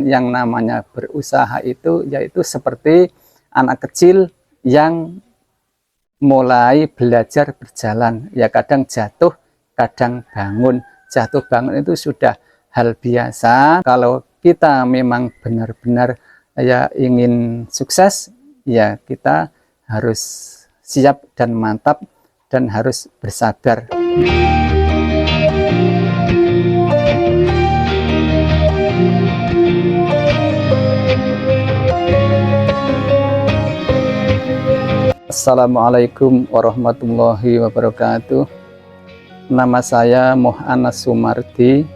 Yang namanya berusaha itu yaitu seperti anak kecil yang mulai belajar berjalan, ya kadang jatuh, kadang bangun. Jatuh bangun itu sudah hal biasa. Kalau kita memang benar-benar ya ingin sukses, ya kita harus siap dan mantap dan harus bersabar. Assalamualaikum warahmatullahi wabarakatuh. Nama saya Muhammad Sumardi.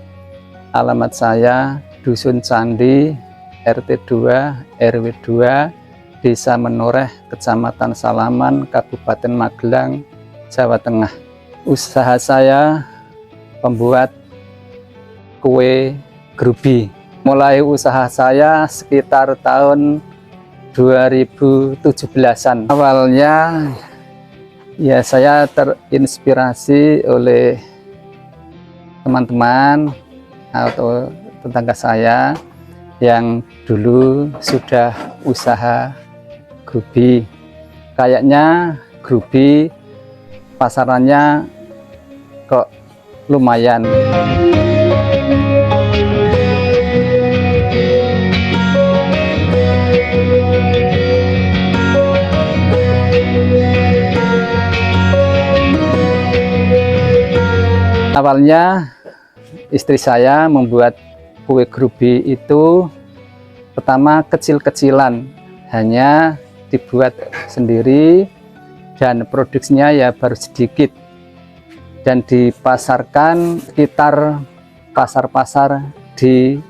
Alamat saya Dusun Candi, RT 2, RW 2, Desa Menoreh, Kecamatan Salaman, Kabupaten Magelang, Jawa Tengah. Usaha saya pembuat kue grubi. Mulai usaha saya sekitar tahun 2017-an. Awalnya ya saya terinspirasi oleh teman-teman atau tetangga saya yang dulu sudah usaha grubi. Kayaknya grubi pasarannya kok lumayan. Awalnya istri saya membuat kue grubi itu pertama kecil-kecilan, hanya dibuat sendiri dan produksinya ya baru sedikit, dan dipasarkan sekitar pasar-pasar di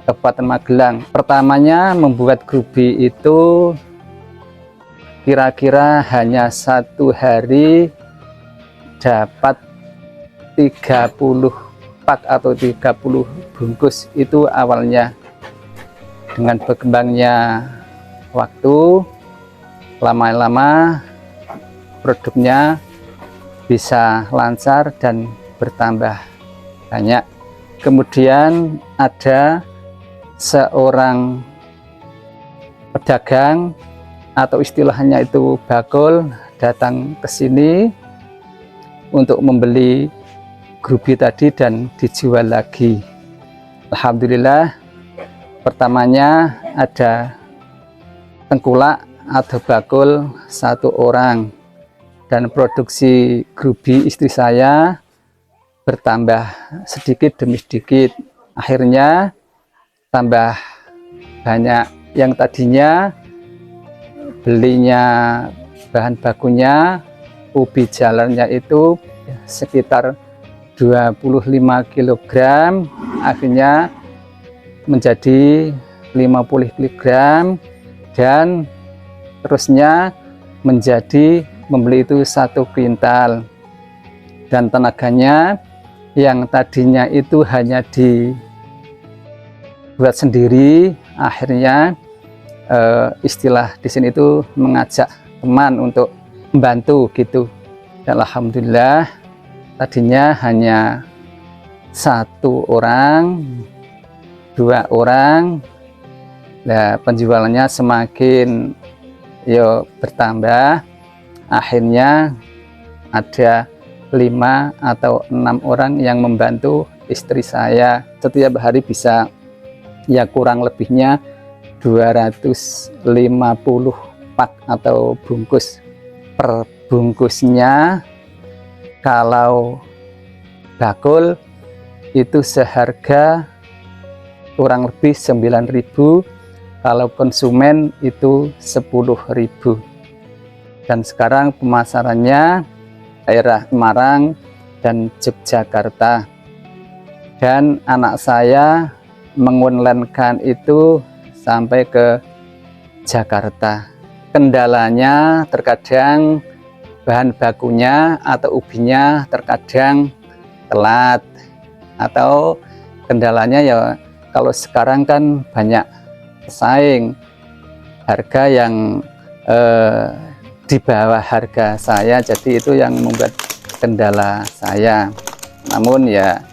Kabupaten Magelang. Pertamanya membuat grubi itu kira-kira hanya 1 hari dapat 30 pak atau 30 bungkus itu awalnya. Dengan berkembangnya waktu, lama-lama produknya bisa lancar dan bertambah banyak. Kemudian ada seorang pedagang atau istilahnya itu bakul datang ke sini untuk membeli grubi tadi dan dijual lagi. Alhamdulillah, pertamanya ada tengkulak atau bakul 1 orang, dan produksi grubi istri saya bertambah sedikit demi sedikit. Akhirnya tambah banyak. Yang tadinya belinya bahan bakunya ubi jalarnya itu sekitar 25 kg, akhirnya menjadi 50 kg, dan terusnya menjadi membeli itu 1 kuintal. Dan tenaganya yang tadinya itu hanya dibuat sendiri, akhirnya istilah di sini itu mengajak teman untuk membantu gitu. Dan alhamdulillah tadinya hanya 1 orang, 2 orang, nah penjualannya semakin bertambah. Akhirnya ada 5 atau 6 orang yang membantu istri saya. Setiap hari bisa ya kurang lebihnya 250 pak atau bungkus. Per bungkusnya kalau bakul itu seharga kurang lebih 9.000, kalau konsumen itu 10.000. Dan sekarang pemasarannya daerah Semarang dan Yogyakarta. Dan anak saya mengonlinekan itu sampai ke Jakarta. Kendalanya terkadang bahan bakunya atau ubinya terkadang telat, atau kendalanya ya kalau sekarang kan banyak pesaing, harga yang di bawah harga saya, jadi itu yang membuat kendala saya. Namun ya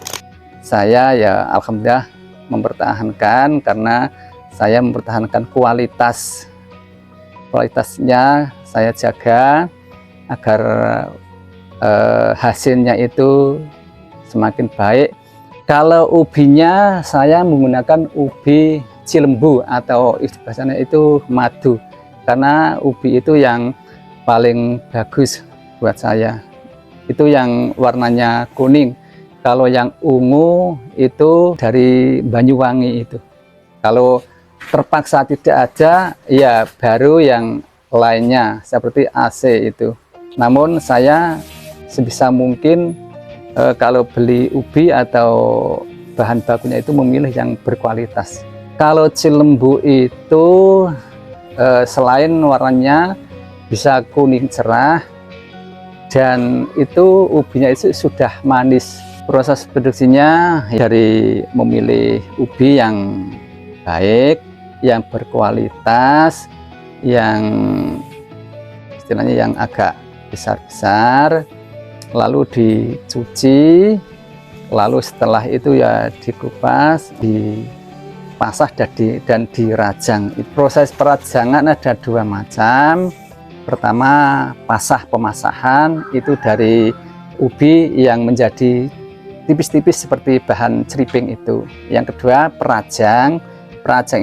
saya ya alhamdulillah mempertahankan karena saya mempertahankan kualitasnya saya jaga agar hasilnya itu semakin baik. Kalau ubinya saya menggunakan ubi Cilembu atau istilahnya itu madu, karena ubi itu yang paling bagus buat saya, itu yang warnanya kuning. Kalau yang ungu itu dari Banyuwangi itu. Kalau terpaksa tidak ada, ya baru yang lainnya seperti AC itu. Namun saya sebisa mungkin kalau beli ubi atau bahan bakunya itu memilih yang berkualitas. Kalau Cilembu itu selain warnanya bisa kuning cerah, dan itu ubinya itu sudah manis. Proses produksinya dari memilih ubi yang baik, yang berkualitas, yang istilahnya yang agak besar-besar, lalu dicuci, lalu setelah itu ya dikupas, dipasah dan dirajang. Proses perajangan ada dua macam. Pertama, pemasahan itu dari ubi yang menjadi tipis-tipis seperti bahan ceriping itu. Yang kedua, perajang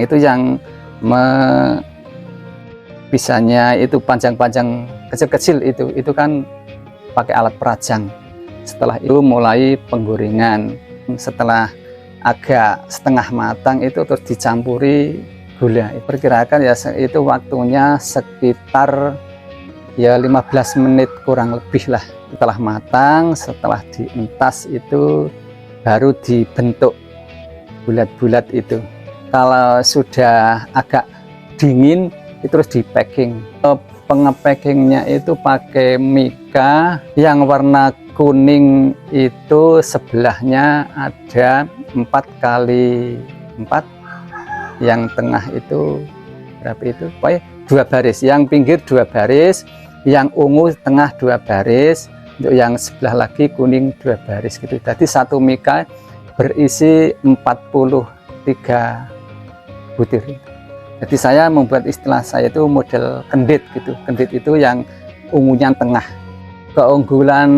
itu yang bisanya itu panjang-panjang kecil-kecil itu kan pakai alat perajang. Setelah itu mulai penggorengan. Setelah agak setengah matang itu terus dicampuri gula. Perkirakan ya itu waktunya sekitar ya 15 menit kurang lebih lah. Setelah matang, setelah dientas itu baru dibentuk bulat-bulat itu. Kalau sudah agak dingin itu terus di packing. Pengepackingnya itu pakai mika yang warna kuning itu sebelahnya ada 4x4, yang tengah itu berapa itu? Pokoknya 2 baris, yang pinggir 2 baris, yang ungu tengah 2 baris, untuk yang sebelah lagi kuning 2 baris gitu. Jadi satu mika berisi 43 butir. Jadi saya membuat istilah saya itu model kendit gitu. Kendit itu yang ungunya tengah. Keunggulan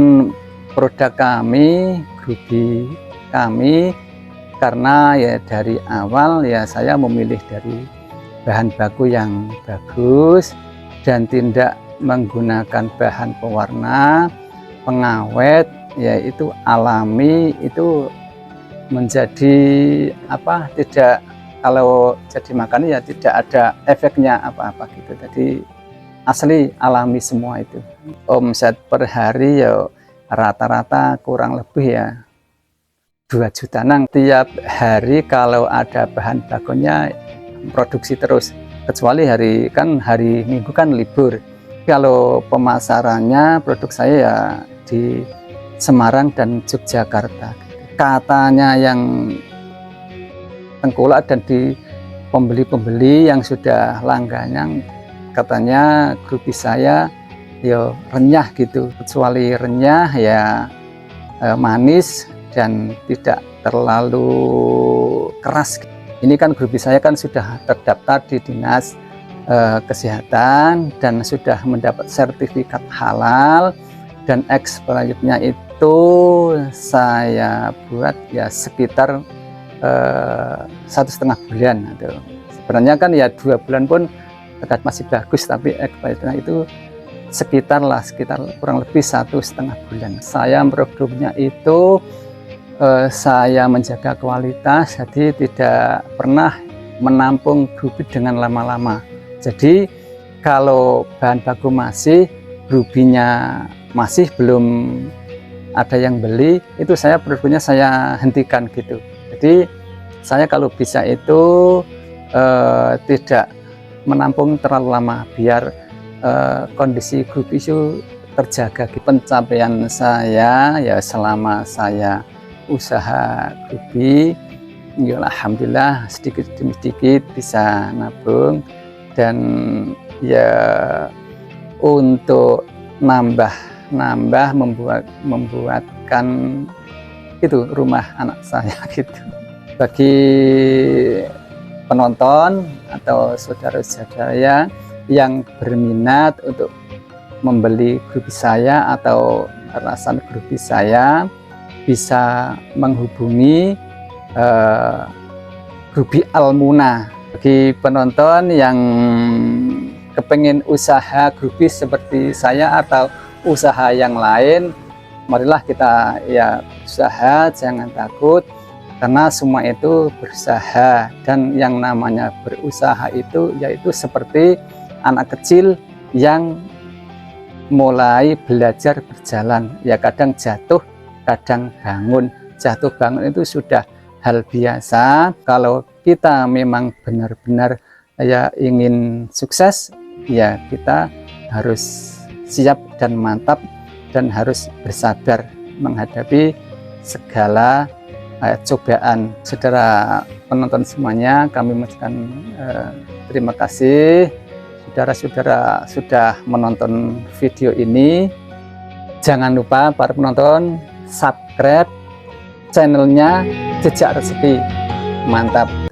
produk kami, grupi kami, karena ya dari awal ya saya memilih dari bahan baku yang bagus dan tidak menggunakan bahan pewarna, pengawet, yaitu alami, itu menjadi apa, tidak, kalau jadi makan ya tidak ada efeknya apa-apa gitu. Jadi asli alami semua itu. Omset per hari ya rata-rata kurang lebih ya 2 juta nang tiap hari. Kalau ada bahan bakunya produksi terus, kecuali hari Minggu kan libur. Kalau pemasarannya produk saya ya di Semarang dan Yogyakarta. Katanya yang tengkulak dan di pembeli-pembeli yang sudah langganan, katanya grupi saya ya renyah gitu, kecuali renyah ya manis dan tidak terlalu keras. Ini kan grupi saya kan sudah terdaftar di Dinas Kesehatan dan sudah mendapat sertifikat halal, dan expirednya itu saya buat ya sekitar 1,5 bulan. Sebenarnya kan ya 2 bulan pun masih bagus, tapi expirednya itu sekitar kurang lebih 1,5 bulan. Saya produknya itu saya menjaga kualitas, jadi tidak pernah menampung bibit dengan lama-lama. Jadi kalau bahan baku masih, rubinya masih belum ada yang beli, itu saya produknya saya hentikan gitu. Jadi saya kalau bisa itu tidak menampung terlalu lama, biar kondisi grup itu terjaga. Pencapaian saya ya selama saya usaha grupi, ya alhamdulillah sedikit demi sedikit bisa nabung, dan ya untuk nambah membuatkan itu rumah anak saya gitu. Bagi penonton atau saudara-saudara yang berminat untuk membeli groupie saya atau perasaan groupie saya, bisa menghubungi Groupie Almuna. Bagi penonton yang kepengen usaha groupie seperti saya atau usaha yang lain, marilah kita ya usaha, jangan takut, karena semua itu berusaha. Dan yang namanya berusaha itu yaitu seperti anak kecil yang mulai belajar berjalan, ya kadang jatuh, kadang bangun. Jatuh bangun itu sudah hal biasa. Kalau kita memang benar-benar ya ingin sukses, ya kita harus siap dan mantap dan harus bersabar menghadapi segala cobaan. Saudara penonton semuanya, kami mengucapkan terima kasih saudara-saudara sudah menonton video ini. Jangan lupa para penonton subscribe channelnya Jejak Rezeki. Mantap.